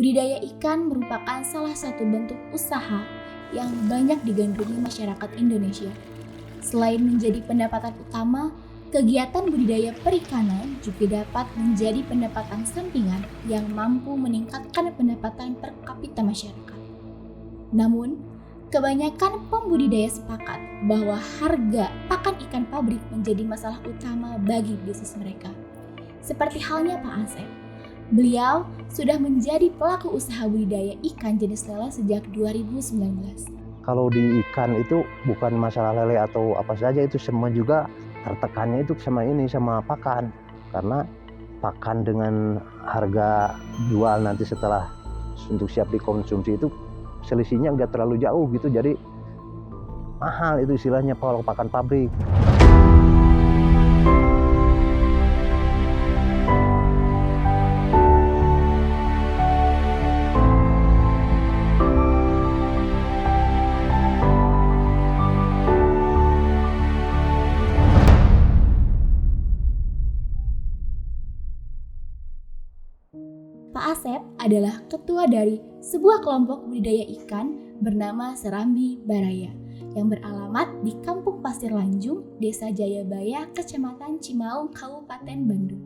Budidaya ikan merupakan salah satu bentuk usaha yang banyak digandrungi masyarakat Indonesia. Selain menjadi pendapatan utama, kegiatan budidaya perikanan juga dapat menjadi pendapatan sampingan yang mampu meningkatkan pendapatan per kapita masyarakat. Namun, kebanyakan pembudidaya sepakat bahwa harga pakan ikan pabrik menjadi masalah utama bagi bisnis mereka. Seperti halnya Pak Asep, beliau sudah menjadi pelaku usaha budidaya ikan jenis lele sejak 2019. Kalau di ikan itu bukan masalah lele atau apa saja, itu semua juga tertekannya itu sama pakan. Karena pakan dengan harga jual nanti setelah untuk siap dikonsumsi itu selisihnya nggak terlalu jauh gitu, jadi mahal itu istilahnya kalau pakan pabrik. Pak Asep adalah ketua dari sebuah kelompok budidaya ikan bernama Serambi Baraya yang beralamat di Kampung Pasir Lanjung, Desa Jayabaya, Kecamatan Cimaung, Kabupaten Bandung.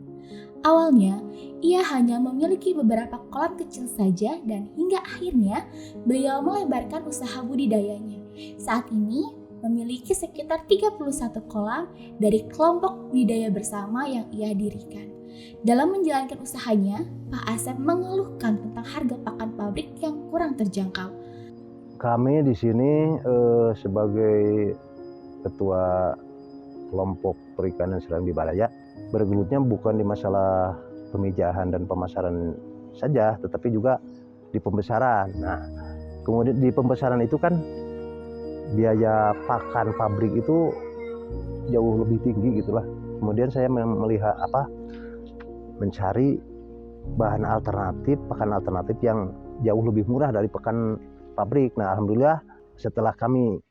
Awalnya, ia hanya memiliki beberapa kolam kecil saja dan hingga akhirnya beliau melebarkan usaha budidayanya. Saat ini memiliki sekitar 31 kolam dari kelompok budidaya bersama yang ia dirikan. Dalam menjalankan usahanya, Pak Asep mengeluhkan tentang harga pakan pabrik yang kurang terjangkau. Kami di sini sebagai ketua kelompok perikanan Serambi Baraya bergelutnya bukan di masalah pemijahan dan pemasaran saja, tetapi juga di pembesaran. Nah, kemudian di pembesaran itu kan biaya pakan pabrik itu jauh lebih tinggi gitulah. Kemudian saya melihat mencari bahan alternatif, pakan alternatif yang jauh lebih murah dari pakan pabrik. Nah, alhamdulillah setelah kami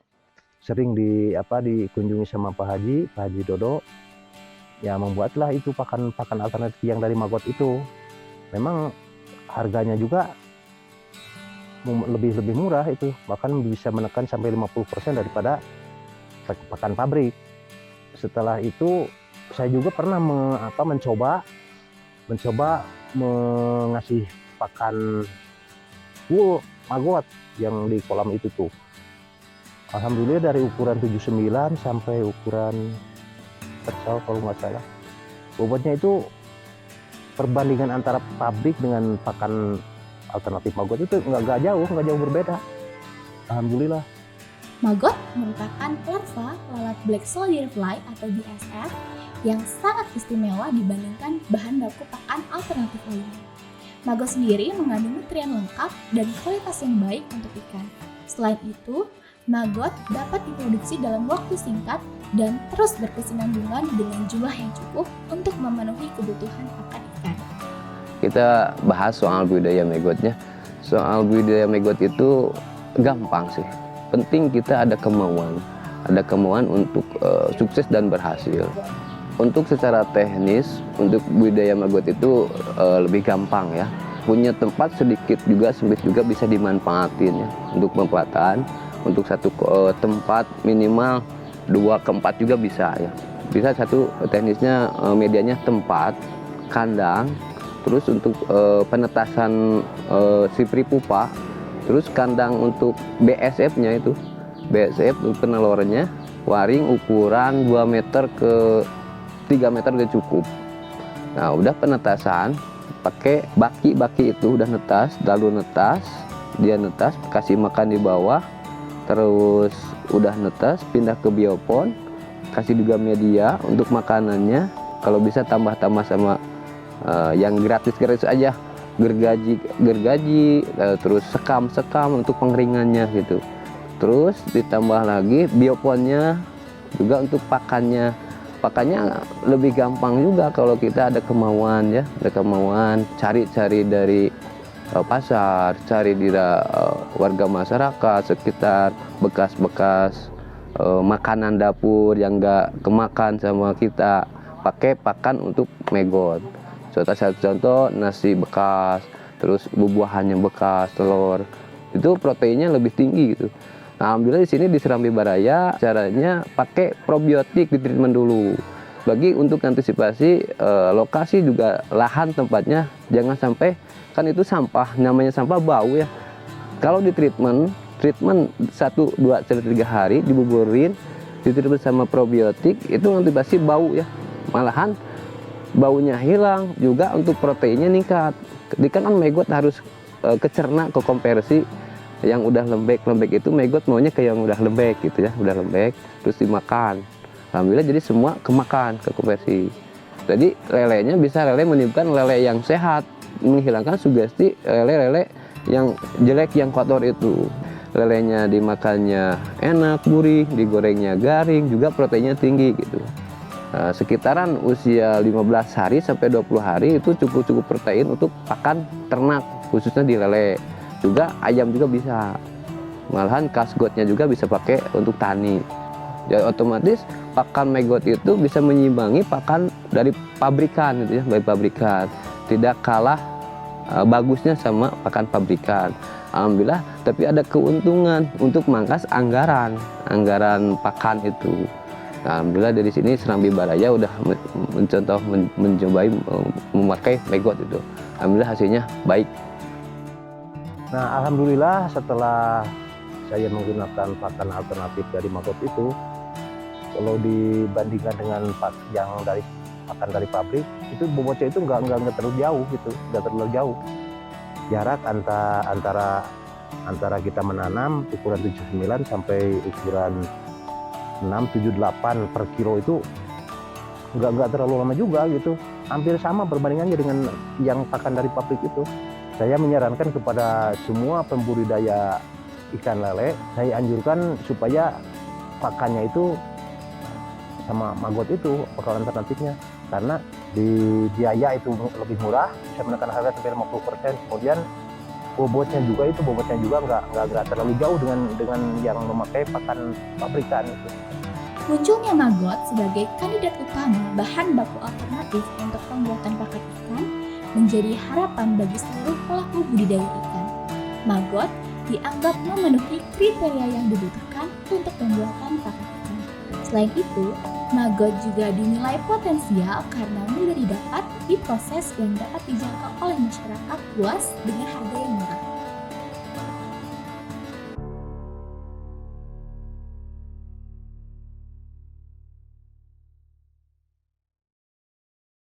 sering dikunjungi sama Pak Haji Dodo, ya membuatlah itu pakan alternatif yang dari Maggot itu. Memang harganya juga lebih murah itu, bahkan bisa menekan sampai 50% daripada pakan pabrik. Setelah itu saya juga pernah mencoba mengasih pakan full Maggot yang di kolam itu tuh. Alhamdulillah dari ukuran 79 sampai ukuran tercal kalau nggak salah. Bobotnya itu perbandingan antara pabrik dengan pakan alternatif Maggot itu nggak jauh berbeda. Alhamdulillah. Maggot merupakan larva lalat black soldier fly atau BSF yang sangat istimewa dibandingkan bahan baku pakan alternatif lainnya. Maggot sendiri mengandung nutrien lengkap dan kualitas yang baik untuk ikan. Selain itu, Maggot dapat diproduksi dalam waktu singkat dan terus berkesinambungan dengan jumlah yang cukup untuk memenuhi kebutuhan pakan ikan. Kita bahas soal budidaya Maggotnya. Soal budidaya Maggot itu gampang sih. Penting kita ada kemauan untuk sukses dan berhasil. Untuk secara teknis, untuk budidaya Maggot itu lebih gampang ya. Punya tempat sedikit juga, sempit juga bisa dimanfaatin ya. Untuk pemanfaatan, untuk satu tempat minimal 2 ke 4 juga bisa ya. Bisa satu teknisnya medianya tempat, kandang, terus untuk penetasan sipri pupa, terus kandang untuk BSF-nya itu. BSF untuk penelornya, waring ukuran 2 meter ke 3 meter udah cukup. Nah, udah penetasan, pakai baki itu udah netas, lalu dia netas, kasih makan di bawah, terus udah netas, pindah ke biopon, kasih juga media untuk makanannya. Kalau bisa tambah sama yang gratis aja, gergaji, terus sekam untuk pengeringannya gitu. Terus ditambah lagi bioponnya juga untuk pakannya lebih gampang juga kalau kita ada kemauan ya, cari dari pasar, cari di warga masyarakat sekitar, bekas makanan dapur yang nggak kemakan sama kita, pakai pakan untuk Maggot. Contoh nasi bekas, terus buah-buahannya bekas, telur, itu proteinnya lebih tinggi gitu. Nah, alhamdulillah di sini di Serambi Baraya caranya pakai probiotik di treatment dulu. Bagi untuk antisipasi lokasi juga lahan tempatnya jangan sampai, kan itu sampah, namanya sampah bau ya. Kalau di treatment 1, 2, 3 hari dibuburin, ditreatment sama probiotik, itu nanti pasti bau ya. Malahan baunya hilang, juga untuk proteinnya meningkat. Ketika kan maggot harus kecerna, ke konversi yang udah lembek itu maggot maunya ke yang udah lembek gitu ya, udah lembek terus dimakan. Alhamdulillah jadi semua kemakan, ke konversi. Jadi lelenya bisa menimbulkan lele yang sehat, menghilangkan sugesti lele yang jelek, yang kotor itu. Lelenya dimakannya enak, gurih, digorengnya garing, juga proteinnya tinggi gitu. Sekitaran usia 15 hari sampai 20 hari itu cukup protein untuk pakan ternak, khususnya di lele. Juga ayam juga bisa. Malahan kasgotnya juga bisa pakai untuk tani. Jadi otomatis pakan maggot itu bisa menyimbangi pakan dari pabrikan gitu ya, dari pabrikan. Tidak kalah bagusnya sama pakan pabrikan. Alhamdulillah, tapi ada keuntungan untuk mangkas anggaran pakan itu. Alhamdulillah dari sini Serambi Baraya udah mencobai memakai maggot itu. Alhamdulillah hasilnya baik. Nah, alhamdulillah setelah saya menggunakan pakan alternatif dari maggot itu, kalau dibandingkan dengan yang dari pakan dari pabrik, itu bobotnya itu nggak terlalu jauh gitu, nggak terlalu jauh. Jarak antara kita menanam ukuran 79 sampai ukuran 6, 7, 8 per kilo itu nggak terlalu lama juga gitu. Hampir sama perbandingannya dengan yang pakan dari pabrik itu. Saya menyarankan kepada semua pembudidaya ikan lele, saya anjurkan supaya pakannya itu sama maggot itu, pakan alternatifnya. Karena di biaya itu lebih murah, saya menekan harga sampai 50%. Kemudian bobotnya juga nggak terlalu jauh dengan yang memakai pakan pabrikan itu. Munculnya maggot sebagai kandidat utama bahan baku alternatif untuk pembuatan pakan ikan menjadi harapan bagi seluruh pelaku budidaya ikan. Maggot dianggap memenuhi kriteria yang dibutuhkan untuk pembuatan pakan ikan. Selain itu, maggot juga dinilai potensial karena mudah didapat, diproses, dan dapat dijangkau oleh masyarakat luas dengan harga yang murah.